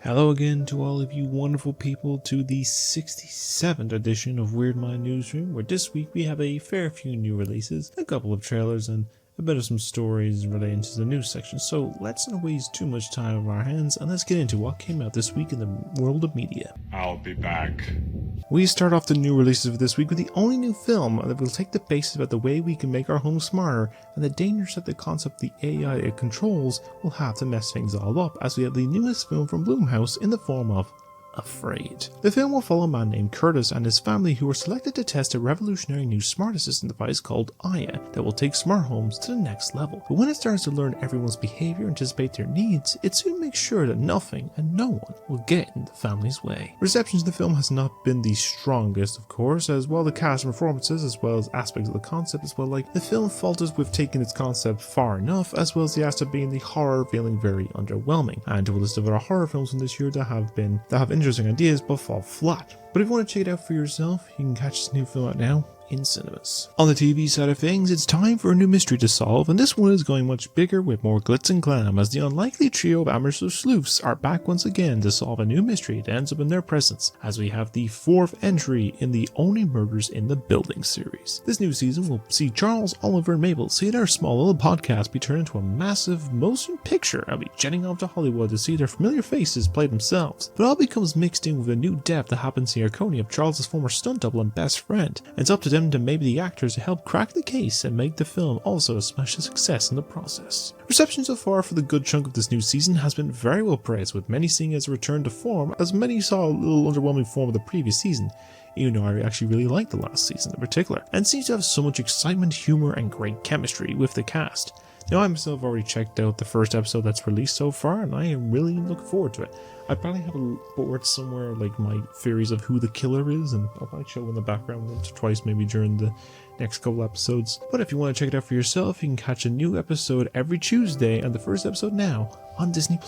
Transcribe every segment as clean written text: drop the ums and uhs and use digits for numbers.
Hello again to all of you wonderful people to the 67th edition of Weird Mind Newsroom, where this week we have a fair few new releases, a couple of trailers, and a bit of some stories relating to the news section. So let's not waste too much time on our hands and let's get into what came out this week in the world of media. I'll be back. We start off the new releases of this week with the only new film that will take the basis about the way we can make our homes smarter and the dangers that the concept of the AI it controls will have to mess things all up, as we have the newest film from Blumhouse in the form of Afraid. The film will follow a man named Curtis and his family who are selected to test a revolutionary new smart assistant device called Aya that will take smart homes to the next level. But when it starts to learn everyone's behavior and anticipate their needs, it soon makes sure that nothing and no one will get in the family's way. Reception to the film has not been the strongest, of course, as well the cast and performances, as well as aspects of the concept as well. Like, the film falters with taking its concept far enough, as well as the aspect of being the horror feeling very underwhelming. And to a list of other horror films from this year that have interesting ideas but fall flat. But if you want to check it out for yourself, you can catch this new film out now in cinemas. On the TV side of things, it's time for a new mystery to solve, and this one is going much bigger with more glitz and glam, as the unlikely trio of amateur sleuths are back once again to solve a new mystery that ends up in their presence, as we have the fourth entry in the Only Murders in the Building series. This new season will see Charles, Oliver, and Mabel see their small little podcast be turned into a massive motion picture and be jetting off to Hollywood to see their familiar faces play themselves. But it all becomes mixed in with a new depth that happens in the Arconia of Charles' former stunt double and best friend, and it's up to them to maybe the actors to help crack the case and make the film also a smash success in the process. Reception so far for the good chunk of this new season has been very well praised, with many seeing it as a return to form, as many saw a little underwhelming form of the previous season, even though I actually really liked the last season in particular, and seems to have so much excitement, humor, and great chemistry with the cast. Now, I myself already checked out the first episode that's released so far, and I am really looking forward to it. I probably have a board somewhere, like my theories of who the killer is, and I'll probably show in the background once or twice maybe during the next couple episodes. But if you want to check it out for yourself, you can catch a new episode every Tuesday, and the first episode now on Disney+.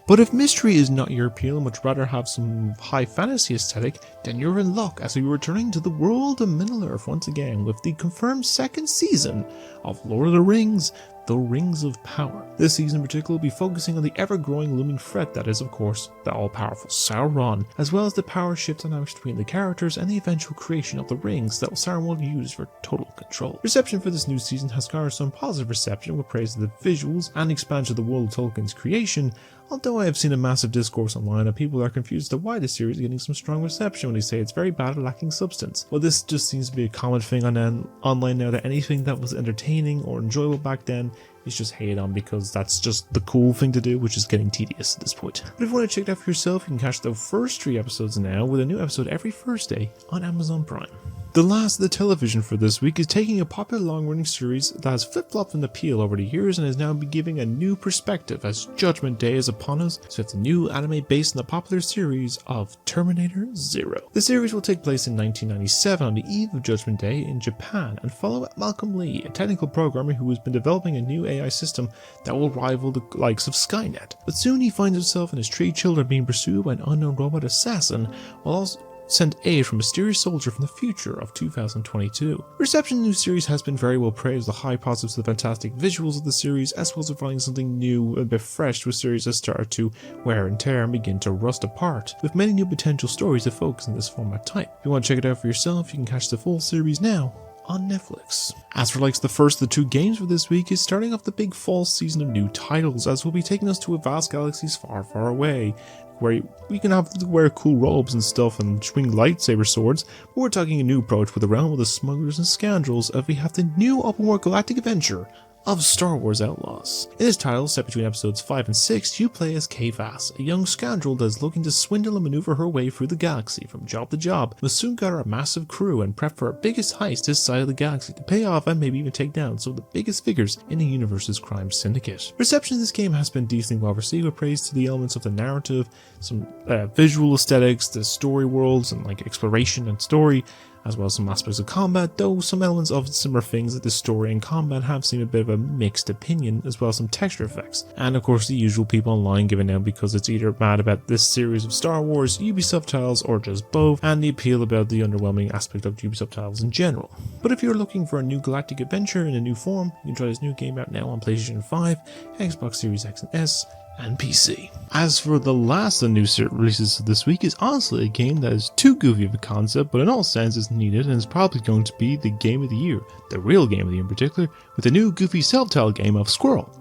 But if mystery is not your appeal and would rather have some high fantasy aesthetic, then you're in luck, as we are returning to the world of Middle-earth once again with the confirmed second season of Lord of the Rings, The Rings of Power. This season in particular will be focusing on the ever-growing looming threat that is, of course, the all-powerful Sauron, as well as the power shift dynamics between the characters and the eventual creation of the rings that Sauron will use for total control. Reception for this new season has garnered some positive reception with praise of the visuals and expansion of the world of Tolkien's creation, although I have seen a massive discourse online of people that are confused as to why the series is getting some strong reception when they say it's very bad or lacking substance. Well, this just seems to be a common thing online now, that anything that was entertaining or enjoyable back then is just hated on because that's just the cool thing to do, which is getting tedious at this point. But if you want to check it out for yourself, you can catch the first 3 episodes now, with a new episode every Thursday on Amazon Prime. The last of the television for this week is taking a popular long-running series that has flip-flopped in appeal over the years and is now giving a new perspective as Judgment Day is upon us, so it's a new anime based on the popular series of Terminator Zero. The series will take place in 1997 on the eve of Judgment Day in Japan and follow Malcolm Lee, a technical programmer who has been developing a new AI system that will rival the likes of Skynet. But soon he finds himself and his 3 children being pursued by an unknown robot assassin, while also sent aid from a mysterious soldier from the future of 2022. Reception of the new series has been very well praised, the high positives of the fantastic visuals of the series, as well as providing something new and a bit fresh to a series that started to wear and tear and begin to rust apart, with many new potential stories to focus in this format type. If you want to check it out for yourself, you can catch the full series now on Netflix. As for the first of the 2 games for this week is starting off the big fall season of new titles, as we'll be taking us to a vast galaxies far, far away, where we can have to wear cool robes and stuff and swing lightsaber swords, but we're talking a new approach with the realm of the smugglers and scoundrels, as we have the new open world galactic adventure of Star Wars Outlaws. In this title, set between episodes 5 and 6, you play as Kay Vass, a young scoundrel that is looking to swindle and maneuver her way through the galaxy from job to job, but soon gather a massive crew and prep for her biggest heist this side of the galaxy to pay off and maybe even take down some of the biggest figures in the universe's crime syndicate. Reception of this game has been decently well received, with praise to the elements of the narrative, some visual aesthetics, the story worlds and exploration and story, as well as some aspects of combat, though some elements of similar things like the story and combat have seen a bit of a mixed opinion, as well as some texture effects. And of course the usual people online giving out because it's either mad about this series of Star Wars, Ubisoft titles, or just both, and the appeal about the underwhelming aspect of Ubisoft titles in general. But if you're looking for a new galactic adventure in a new form, you can try this new game out now on PlayStation 5, Xbox Series X and S, and PC. As for the last of the new releases of this week is honestly a game that is too goofy of a concept, but in all sense is needed and is probably going to be the game of the year, the real game of the year in particular, with the new goofy self-titled game of Squirrel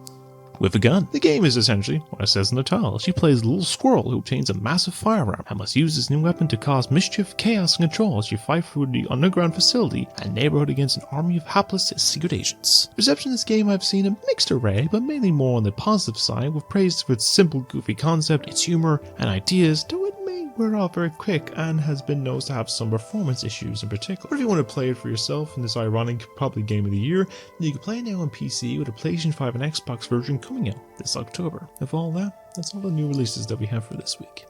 with a gun. The game is essentially what it says in the title. She plays a little squirrel who obtains a massive firearm and must use this new weapon to cause mischief, chaos, and control as she fights through the underground facility and neighborhood against an army of hapless secret agents. Reception of this game I've seen a mixed array, but mainly more on the positive side, with praise for its simple, goofy concept, its humor, and ideas, though it may wear off very quick and has been known to have some performance issues in particular. But if you want to play it for yourself in this ironic, probably game of the year, then you can play it now on PC with a PlayStation 5 and Xbox version coming out this October. Of all that, that's all the new releases that we have for this week.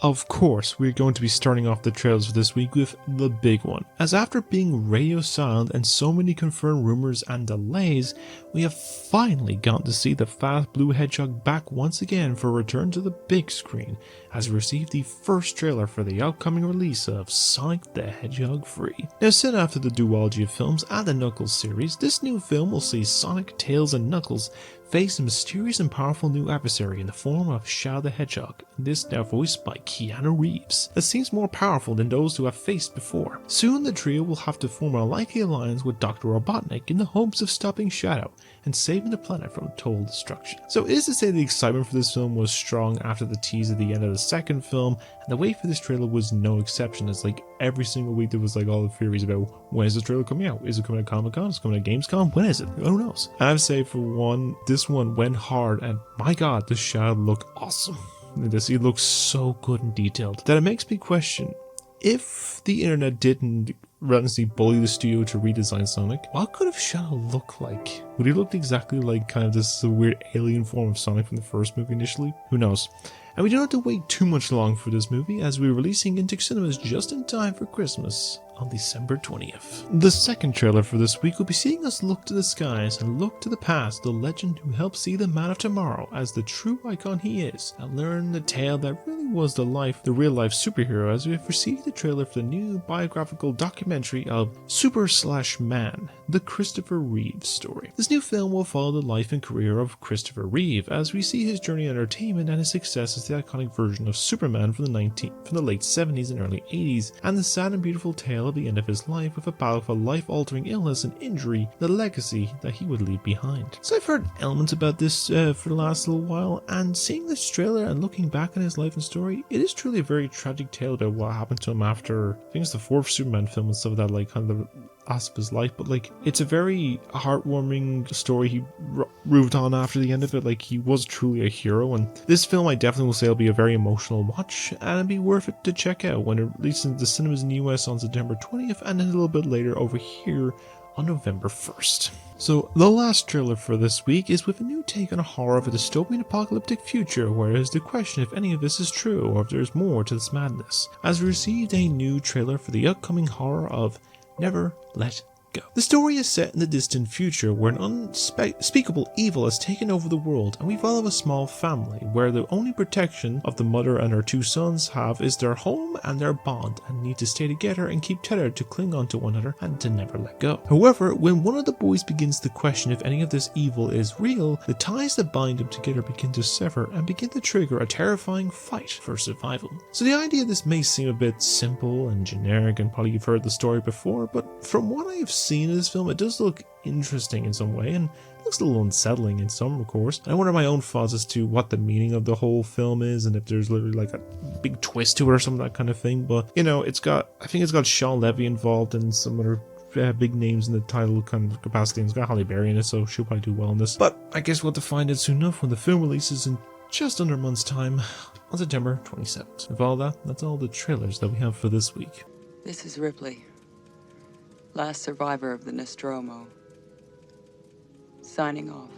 Of course, we're going to be starting off the trailers for this week with the big one, as after being radio silent and so many confirmed rumors and delays, we have finally gotten to see the fat blue hedgehog back once again for a return to the big screen, as we received the first trailer for the upcoming release of Sonic the Hedgehog 3. Now, set after the duology of films and the Knuckles series, this new film will see Sonic, Tails, and Knuckles face a mysterious and powerful new adversary in the form of Shadow the Hedgehog, this now voiced by Keanu Reeves, that seems more powerful than those who have faced before. Soon the trio will have to form a likely alliance with Dr. Robotnik in the hopes of stopping Shadow and saving the planet from total destruction. So it is to say the excitement for this film was strong after the tease at the end of the second film, and the wait for this trailer was no exception, as like every single week there was like all the theories about when is the trailer coming out? Is it coming at Comic-Con? Is it coming at Gamescom? When is it? Who knows? And I would say for one, this one went hard, and my god, the Shadow looked awesome. He looks so good and detailed that it makes me question, if the internet didn't relentlessly bully the studio to redesign Sonic, what could have Shadow look like? Would he look exactly like kind of this weird alien form of Sonic from the first movie initially? Who knows? And we don't have to wait too much long for this movie, as we're releasing into cinemas just in time for Christmas on December 20th. The second trailer for this week will be seeing us look to the skies and look to the past, the legend who helped see the man of tomorrow as the true icon he is, and learn the tale that really was the real life superhero, as we have received the trailer for the new biographical documentary of Super/Man, the Christopher Reeve story. This new film will follow the life and career of Christopher Reeve as we see his journey in entertainment and his success as the iconic version of Superman from the late 70s and early 80s, and the sad and beautiful tale of the end of his life with a battle for life-altering illness and injury, the legacy that he would leave behind. So I've heard elements about this for the last little while, and seeing this trailer and looking back on his life and story, it is truly a very tragic tale about what happened to him after, I think it's the fourth Superman film and stuff, that like kind of the last of his life, but like it's a very heartwarming story he moved on after the end of it. Like he was truly a hero, and this film I definitely will say will be a very emotional watch, and it'll be worth it to check out when it releases in the cinemas in the US on September 20th, and then a little bit later over here on November 1st. So the last trailer for this week is with a new take on a horror of a dystopian apocalyptic future, where it is the question if any of this is true or if there's more to this madness, as we received a new trailer for the upcoming horror of Never Let Go. The story is set in the distant future where an unspeakable evil has taken over the world, and we follow a small family where the only protection of the mother and her two sons have is their home and their bond, and need to stay together and keep tethered to cling on to one another and to never let go. However, when one of the boys begins to question if any of this evil is real, the ties that bind them together begin to sever and begin to trigger a terrifying fight for survival. So the idea of this may seem a bit simple and generic, and probably you've heard the story before, but from what I have seen in this film, it does look interesting in some way, and it looks a little unsettling in some, of course. I wonder my own thoughts as to what the meaning of the whole film is, and if there's literally like a big twist to it or some of that kind of thing. But you know, I think it's got Sean Levy involved and some other big names in the title kind of capacity, and it's got Halle Berry in it, so she'll probably do well in this. But I guess we'll have to find it soon enough when the film releases in just under a month's time on September 27th. With all that, that's all the trailers that we have for this week. This is Ripley, last survivor of the Nostromo. Signing off.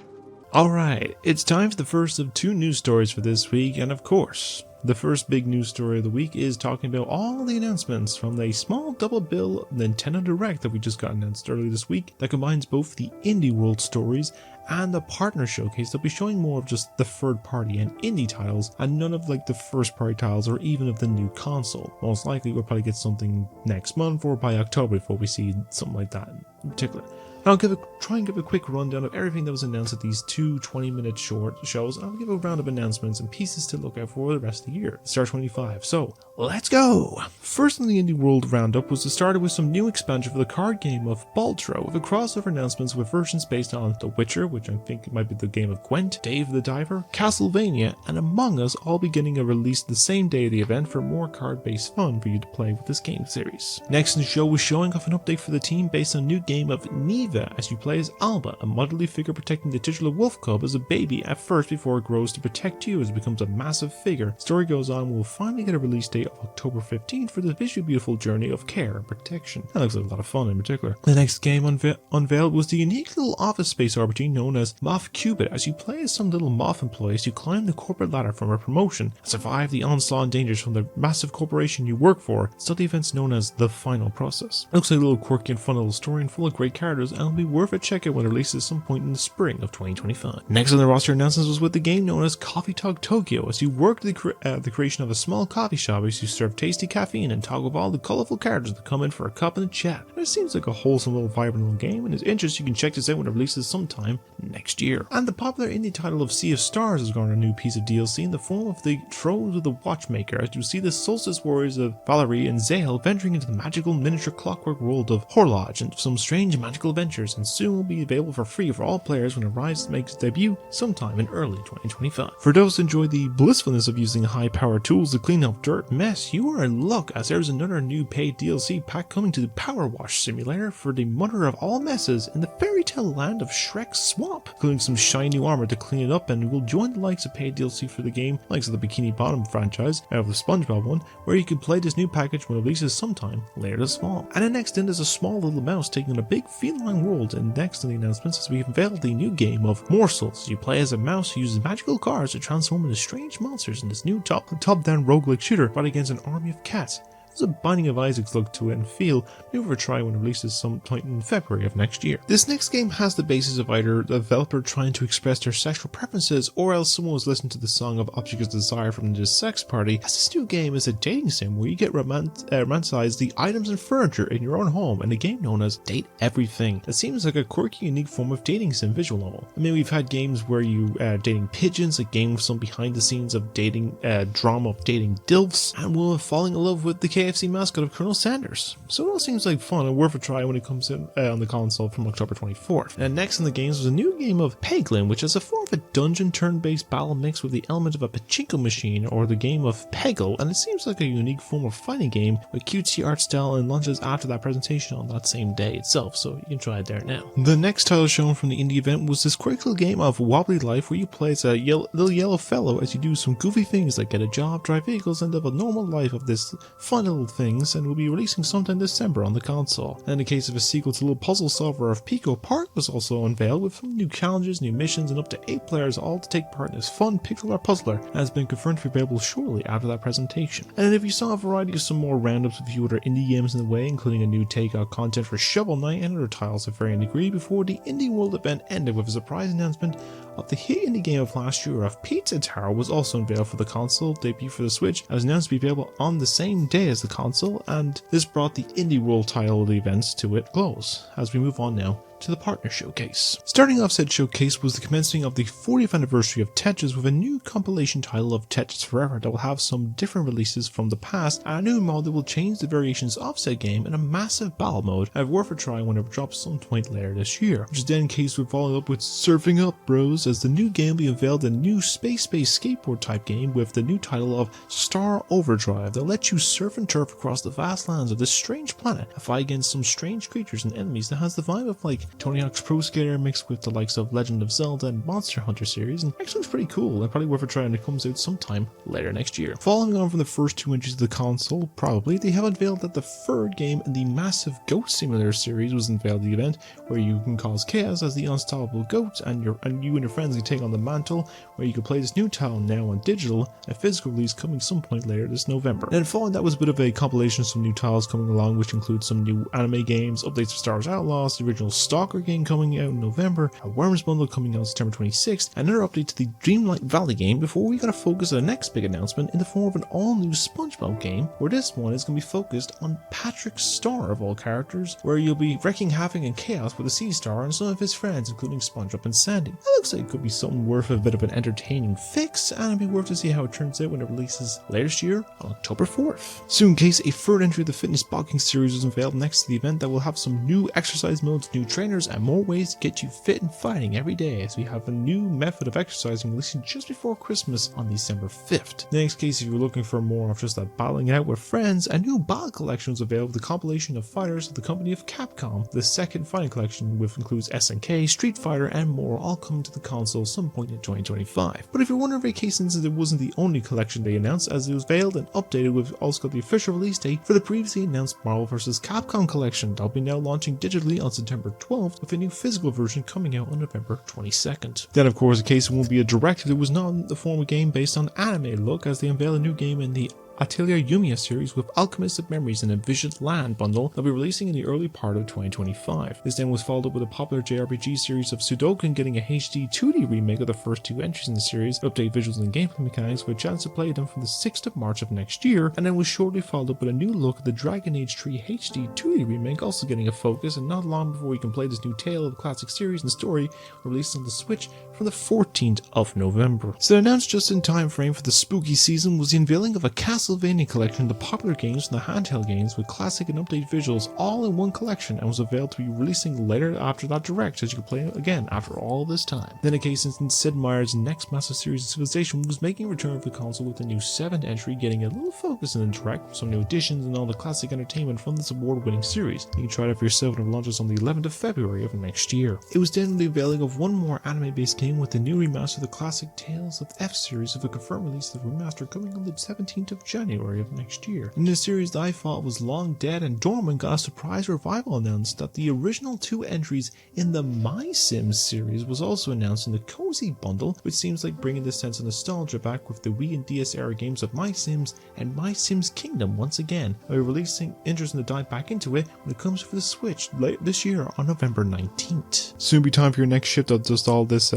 Alright, it's time for the first of two news stories for this week, and of course, the first big news story of the week is talking about all the announcements from the small double bill Nintendo Direct that we just got announced earlier this week that combines both the indie world stories and the partner showcase. They'll be showing more of just the third party and indie titles and none of like the first party titles or even of the new console. Most likely we'll probably get something next month or by October before we see something like that in particular. I'll try and give a quick rundown of everything that was announced at these 2 20-minute short shows, and I'll give a round of announcements and pieces to look out for the rest of the year, Star 25. So, let's go! First in the Indie World roundup was to start with some new expansion for the card game of Baltro, with a crossover announcements with versions based on The Witcher, which I think might be the game of Gwent, Dave the Diver, Castlevania, and Among Us all be getting a release the same day of the event for more card-based fun for you to play with this game series. Next in the show was showing off an update for the team based on a new game of Neva, as you play as Alba, a motherly figure protecting the titular wolf cub as a baby at first before it grows to protect you as it becomes a massive figure. Story goes on, we'll finally get a release date of October 15th for the visually beautiful journey of care and protection. That looks like a lot of fun in particular. The next game unveiled was the unique little office space RPG known as Moth Cubit. As you play as some little moth employees, you climb the corporate ladder from a promotion and survive the onslaught and dangers from the massive corporation you work for. Study events known as The Final Process. It looks like a little quirky and fun little story and full of great characters, and it'll be worth a check out when it releases some point in the spring of 2025. Next on the roster announcements was with the game known as Coffee Talk Tokyo, as you work the creation of a small coffee shop as you serve tasty caffeine and talk with all the colourful characters that come in for a cup and a chat. And it seems like a wholesome little vibrant little game, and if interested you can check this out when it releases sometime next year. And the popular indie title of Sea of Stars has garnered a new piece of DLC in the form of the Thrones of the Watchmaker, as you see the Solstice warriors of Valerie and Zale venturing into the magical miniature clockwork world of Horlodge and some strange magical adventures, and soon will be available for free for all players when it makes its debut sometime in early 2025. For those who enjoy the blissfulness of using high-powered tools to clean up dirt mess, you are in luck, as there's another new paid DLC pack coming to the Power Wash Simulator for the mother of all messes in the fairy tale land of Shrek's Swamp, including some shiny new armor to clean it up, and will join the likes of paid DLC for the game, likes of the Bikini Bottom franchise, out of the SpongeBob one, where you can play this new package when it releases sometime later this fall. And then next in is a small little mouse taking on a big feline world, and next in the announcements is we unveiled the new game of Morsels. You play as a mouse who uses magical cards to transform into strange monsters in this new top-down roguelike shooter fight against an army of cats. There's a Binding of Isaac's look to it and feel, give it a try when it releases sometime in February of next year. This next game has the basis of either a developer trying to express their sexual preferences, or else someone was listening to the song of Object of Desire from the Sex Party, as this new game is a dating sim where you get romanticize the items and furniture in your own home in a game known as Date Everything. It seems like a quirky, unique form of dating sim visual novel. I mean, we've had games where you dating pigeons, a game with some behind the scenes of dating drama of dating DILFs, and we're falling in love with the KFC mascot of Colonel Sanders. So it all seems like fun and worth a try when it comes in on the console from October 24th. And next in the games was a new game of Peglin, which is a form of a dungeon turn-based battle mixed with the element of a pachinko machine, or the game of Peggle, and it seems like a unique form of fighting game with cutesy art style, and launches after that presentation on that same day itself, so you can try it there now. The next title shown from the indie event was this quick little game of Wobbly Life, where you play as a little yellow fellow as you do some goofy things like get a job, drive vehicles, and live a normal life of this fun little things, and will be releasing sometime December on the console. And in the case of a sequel to little puzzle solver of Pico Park was also unveiled, with some new challenges, new missions, and up to 8 players all to take part in this fun pixel art puzzler, and has been confirmed to be available shortly after that presentation. And if you saw a variety of some more roundups of a few other indie games in the way, including a new take on content for Shovel Knight and other titles of varying degree, before the Indie World event ended with a surprise announcement of the hit indie game of last year of Pizza Tower was also unveiled for the console debut for the Switch, and was announced to be available on the same day as the console, and this brought the Indie World title of the events to its close. As we move on now to the partner showcase. Starting off said showcase was the commencing of the 40th anniversary of Tetris, with a new compilation title of Tetris Forever that will have some different releases from the past, and a new mode that will change the variations of said game in a massive battle mode, and worth a try when it drops some point later this year. Which is then in case we're following up with Surfing Up Bros, as the new game will be unveiled, a new space-based skateboard type game with the new title of Star Overdrive that lets you surf and turf across the vast lands of this strange planet and fight against some strange creatures and enemies that has the vibe of like Tony Hawk's Pro Skater mixed with the likes of Legend of Zelda and Monster Hunter series, and actually looks pretty cool and probably worth a try when it comes out sometime later next year. Following on from the first 2 inches of the console, probably, they have unveiled that the third game in the massive Goat Simulator series was unveiled at the event, where you can cause chaos as the unstoppable goat, and you and your friends can take on the mantle, where you can play this new title now on digital, a physical release coming some point later this November. And following that was a bit of a compilation of some new titles coming along, which includes some new anime games, updates for Star Wars Outlaws, the original Star Stalker game coming out in November, a Worms bundle coming out September 26th, and another update to the Dreamlight Valley game before we gotta focus on the next big announcement in the form of an all-new SpongeBob game, where this one is going to be focused on Patrick Star of all characters, where you'll be wrecking havoc and chaos with a sea star and some of his friends, including SpongeBob and Sandy. That looks like it could be something worth a bit of an entertaining fix, and it'll be worth to see how it turns out when it releases later this year on October 4th. Soon, in case a third entry of the fitness boxing series was unveiled next to the event that will have some new exercise modes, new trainers, and more ways to get you fit and fighting every day, as we have a new method of exercising releasing just before Christmas on December 5th. In the next case, if you're looking for more of just that battling it out with friends, a new battle collection is available with the compilation of fighters of the company of Capcom. The second fighting collection, which includes SNK, Street Fighter, and more, all coming to the console some point in 2025. But if you're wondering if since it wasn't the only collection they announced, as it was veiled and updated, with also got the official release date for the previously announced Marvel vs. Capcom collection that'll be now launching digitally on September 12th, with a new physical version coming out on November 22nd. Then of course, in case it won't be a direct, it was not in the form of game based on anime look, as they unveil a new game in the Atelier Yumiya series with Alchemist of Memories and a Vision Land bundle that'll be releasing in the early part of 2025. This then was followed up with a popular JRPG series of Sudoku getting a HD 2D remake of the first two entries in the series, update visuals and gameplay mechanics with a chance to play them from the 6th of March of next year, and then was shortly followed up with a new look at the Dragon Age 3 HD 2D remake, also getting a focus, and not long before we can play this new tale of the classic series and story released on the Switch from the 14th of November. So announced just in time frame for the spooky season was the unveiling of a Castlevania collection of the popular games and the handheld games with classic and updated visuals all in one collection, and was available to be releasing later after that direct, as you can play it again after all this time. Then a case instance, Sid Meier's next massive series of Civilization was making a return for the console with a new 7th entry getting a little focus in the direct, some new additions and all the classic entertainment from this award-winning series. You can try it out for yourself when it launches on the 11th of February of next year. It was then the unveiling of one more anime-based game with the new remaster of the classic Tales of F series, with a confirmed release of the remaster coming on the 17th of January of next year. In this series that I thought was long dead and dormant got a surprise revival announced that the original 2 entries in the My Sims series was also announced in the Cozy Bundle, which seems like bringing this sense of nostalgia back with the Wii and DS era games of My Sims and My Sims Kingdom once again. I'll be releasing interest in the dive back into it when it comes for the Switch late this year on November 19th. Soon be time for your next shift of just all this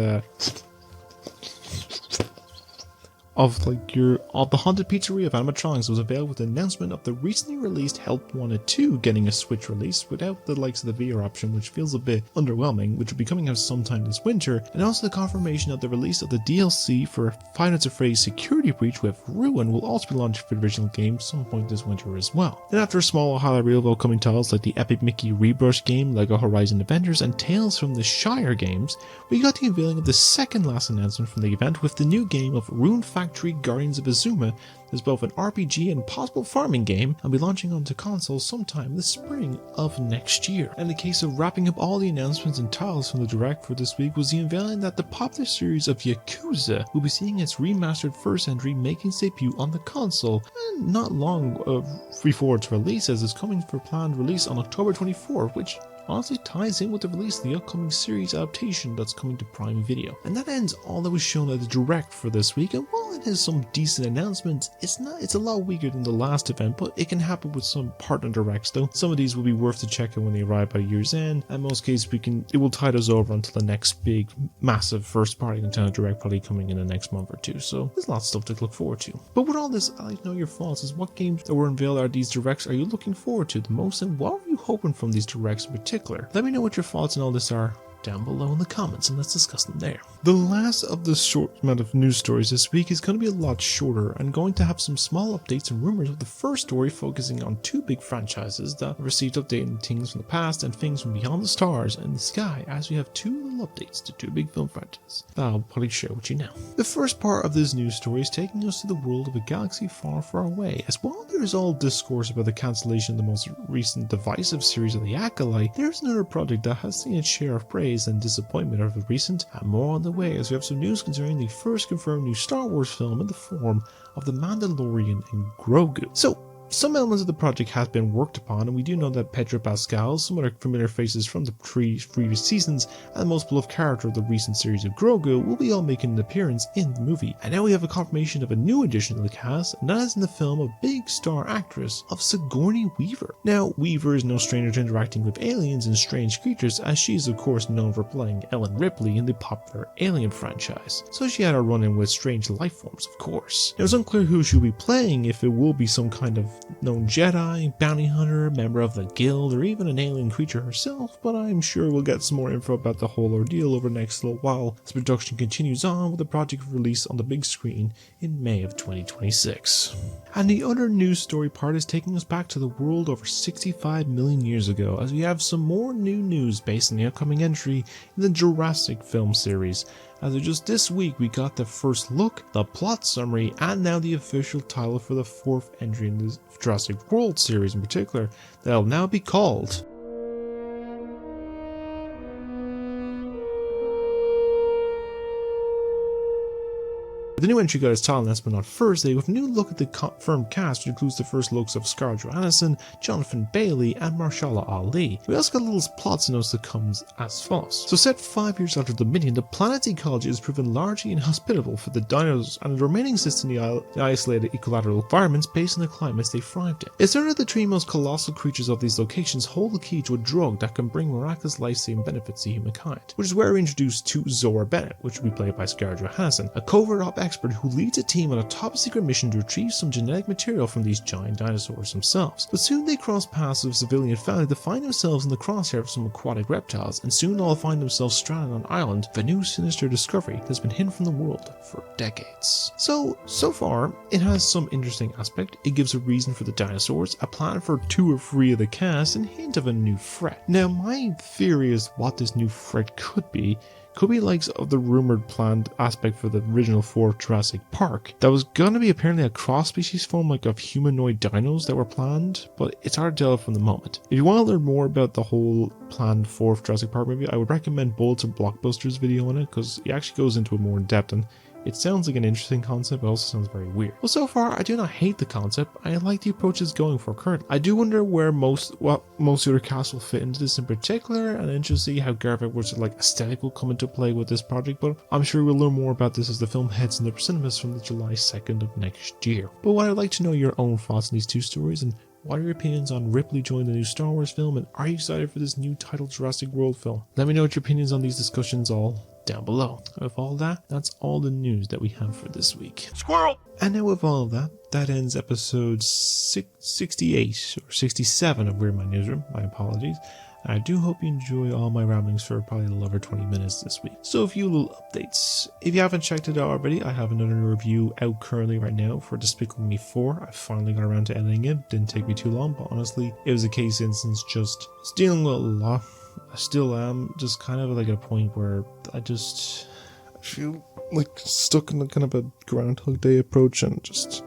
of the Haunted Pizzeria of animatronics was available with the announcement of the recently released Help Wanted 2 getting a Switch release without the likes of the VR option, which feels a bit underwhelming, which will be coming out sometime this winter, and also the confirmation of the release of the DLC for Five Nights at Freddy's Security Breach with Ruin will also be launched for the original game some point this winter as well. Then after a small highlight reel of upcoming titles like the Epic Mickey Rebrush game, Lego Horizon Adventures, and Tales from the Shire games, we got the unveiling of the second last announcement from the event with the new game of Rune Factory Guardians of Azuma. There's both an RPG and possible farming game, and will be launching onto consoles sometime this spring of next year. And in the case of wrapping up all the announcements and titles from the direct for this week was the unveiling that the popular series of Yakuza will be seeing its remastered first entry making its debut on the console, and not long before its release, as it's coming for planned release on October 24th, which honestly ties in with the release of the upcoming series adaptation that's coming to Prime Video. And that ends all that was shown at the direct for this week, and while it has some decent announcements, it's a lot weaker than the last event, but it can happen with some partner directs though. Some of these will be worth to check out when they arrive by year's end, and in most cases it will tide us over until the next big massive first party Nintendo Direct probably coming in the next month or two, so there's lots of stuff to look forward to. But with all this, I'd like to know your thoughts. Is what games that were unveiled are these directs are you looking forward to the most, and what are you hoping from these directs in particular? Let me know what your thoughts on all this are down below in the comments, and let's discuss them there. The last of the short amount of news stories this week is going to be a lot shorter, and going to have some small updates and rumors, with the first story focusing on 2 big franchises that received updating things from the past and things from beyond the stars and the sky, as we have 2 little updates to 2 big film franchises that I'll probably share with you now. The first part of this news story is taking us to the world of a galaxy far, far away, as while there is all discourse about the cancellation of the most recent divisive series of The Acolyte, there's another project that has seen its share of praise and disappointment over the recent, and more on the way, as we have some news concerning the first confirmed new Star Wars film in the form of The Mandalorian and Grogu. So, some elements of the project have been worked upon, and we do know that Pedro Pascal, some other familiar faces from the previous seasons, and the most beloved character of the recent series of Grogu will be all making an appearance in the movie. And now we have a confirmation of a new addition to the cast, and that is in the film of big star actress of Sigourney Weaver. Now, Weaver is no stranger to interacting with aliens and strange creatures, as she is of course known for playing Ellen Ripley in the popular Alien franchise, so she had a run-in with strange life forms, of course. Now, it's unclear who she'll be playing, if it will be some kind of known Jedi, bounty hunter, member of the guild, or even an alien creature herself, but I'm sure we'll get some more info about the whole ordeal over the next little while as production continues on, with the project release on the big screen in May of 2026. And the other news story part is taking us back to the world over 65 million years ago, as we have some more new news based on the upcoming entry in the Jurassic film series. As of just this week, we got the first look, the plot summary, and now the official title for the fourth entry in the Jurassic World series in particular, that'll now be called The new entry got its title announcement on Thursday with a new look at the confirmed cast, which includes the first looks of Scarlett Johansson, Jonathan Bailey, and Mahershala Ali. We also got a little plot synopsis that comes as follows. So set 5 years after Dominion, the planet's ecology has proven largely inhospitable for the dinosaurs, and the remaining exists in the isolated equilateral environments based on the climates they thrived in. It's certain that the three most colossal creatures of these locations hold the key to a drug that can bring miraculous life-saving benefits to humankind, which is where we're introduced to Zora Bennett, which will be played by Scarlett Johansson, a covert op expert who leads a team on a top secret mission to retrieve some genetic material from these giant dinosaurs themselves. But soon they cross paths with a civilian family to find themselves in the crosshair of some aquatic reptiles, and soon all find themselves stranded on an island with a new sinister discovery that's been hidden from the world for decades. So far, it has some interesting aspect. It gives a reason for the dinosaurs, a plan for 2 or 3 of the cast, and a hint of a new threat. Now, my theory is what this new threat could be like of the rumored planned aspect for the original 4th Jurassic Park. That was going to be apparently a cross-species form like of humanoid dinos that were planned, but it's hard to tell from the moment. If you want to learn more about the whole planned 4th Jurassic Park movie, I would recommend Bullets and Blockbuster's video on it, because he actually goes into it more in depth, and it sounds like an interesting concept, but also sounds very weird. Well, so far, I do not hate the concept. I like the approach it's going for currently. I do wonder where most other casts will fit into this in particular, and then to see how Gareth Edwards' aesthetic will come into play with this project, but I'm sure we'll learn more about this as the film heads into cinemas from the July 2nd of next year. But what I'd like to know your own thoughts on these 2 stories, and what are your opinions on Ripley joining the new Star Wars film, and are you excited for this new titled Jurassic World film? Let me know what your opinions on these discussions all down below. With all that, that's all the news that we have for this week. Squirrel! And now with all of that, that ends episode 68 or 67 of We're in My Newsroom. My apologies. I do hope you enjoy all my ramblings for probably a little over 20 minutes this week. So a few little updates. If you haven't checked it out already, I have another review out currently right now for Despicable Me 4. I finally got around to editing it. Didn't take me too long, but honestly, it was a case instance just dealing with a lot. I still am just kind of at a point where I feel stuck in kind of a Groundhog Day approach, and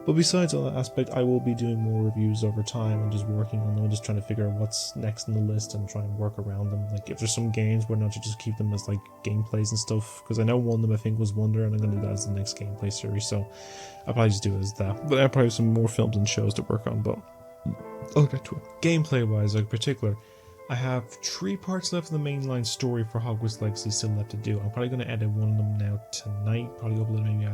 but besides all that aspect, I will be doing more reviews over time and just working on them and just trying to figure out what's next in the list and trying to work around them. If there's some games, why not just keep them as gameplays and stuff, because I know one of them I think was Wonder, and I'm going to do that as the next gameplay series, so I'll probably just do it as that. But I probably have some more films and shows to work on, but I'll get to it. Gameplay wise, in particular, I have 3 parts left of the mainline story for Hogwarts Legacy still left to do. I'm probably going to edit one of them now tonight, probably upload maybe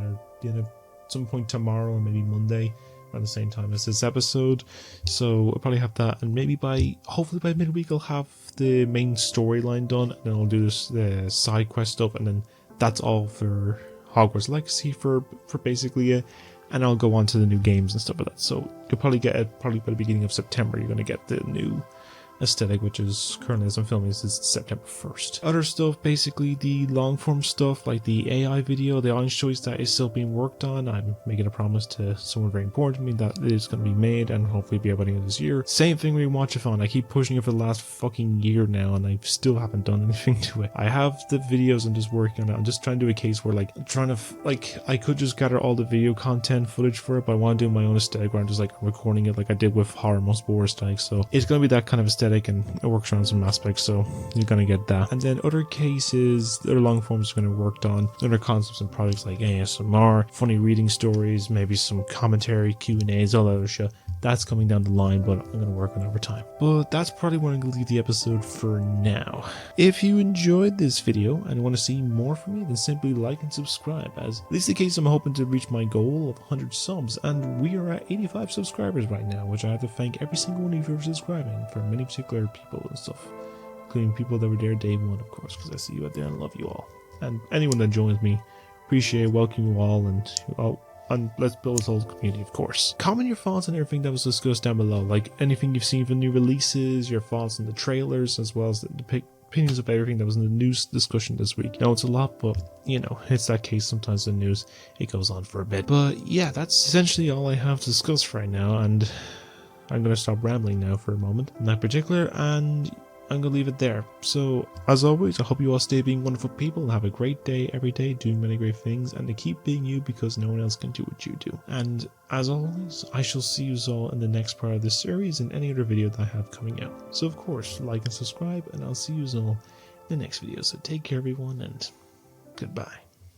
either some point tomorrow or maybe Monday around the same time as this episode. So I'll probably have that, and maybe hopefully by midweek I'll have the main storyline done, and then I'll do the side quest stuff, and then that's all for Hogwarts Legacy for basically it. And I'll go on to the new games and stuff like that. So you'll probably get it probably by the beginning of September. You're going to get the new aesthetic, which is currently, as I'm filming this, is September 1st. Other stuff, basically the long form stuff, like the AI video, the audience choice that is still being worked on. I'm making a promise to someone very important to me that it is going to be made and hopefully be about the end of this year. Same thing with Watchathon. I keep pushing it for the last fucking year now, and I still haven't done anything to it. I have the videos I'm just working on it. I'm just trying to do a case where I could just gather all the video content footage for it, but I want to do my own aesthetic where I'm just recording it like I did with Horror Must Bore aesthetic. So it's going to be that kind of aesthetic, and it works around some aspects, so you're going to get that. And then other cases, other long forms are going to be worked on, other concepts and projects like ASMR, funny reading stories, maybe some commentary, Q&As, all that other shit. That's coming down the line, but I'm going to work on overtime. But that's probably where I'm going to leave the episode for now. If you enjoyed this video and want to see more from me, then simply like and subscribe, as at least in case I'm hoping to reach my goal of 100 subs, and we are at 85 subscribers right now, which I have to thank every single one of you for subscribing, for many particular people and stuff, including people that were there day one, of course, because I see you out there and love you all. And anyone that joins me, appreciate, welcome you all, and let's build this whole community, of course. Comment your thoughts on everything that was discussed down below, like anything you've seen from new releases, your thoughts on the trailers, as well as the opinions of everything that was in the news discussion this week. Now, it's a lot, but, you know, it's that case sometimes in news, it goes on for a bit. But yeah, that's essentially all I have to discuss right now, and I'm going to stop rambling now for a moment in that particular, and I'm going to leave it there. So, as always, I hope you all stay being wonderful people and have a great day every day, doing many great things, and to keep being you because no one else can do what you do. And as always, I shall see you all in the next part of this series and any other video that I have coming out. So, of course, like and subscribe, and I'll see you all in the next video. So, take care, everyone, and goodbye.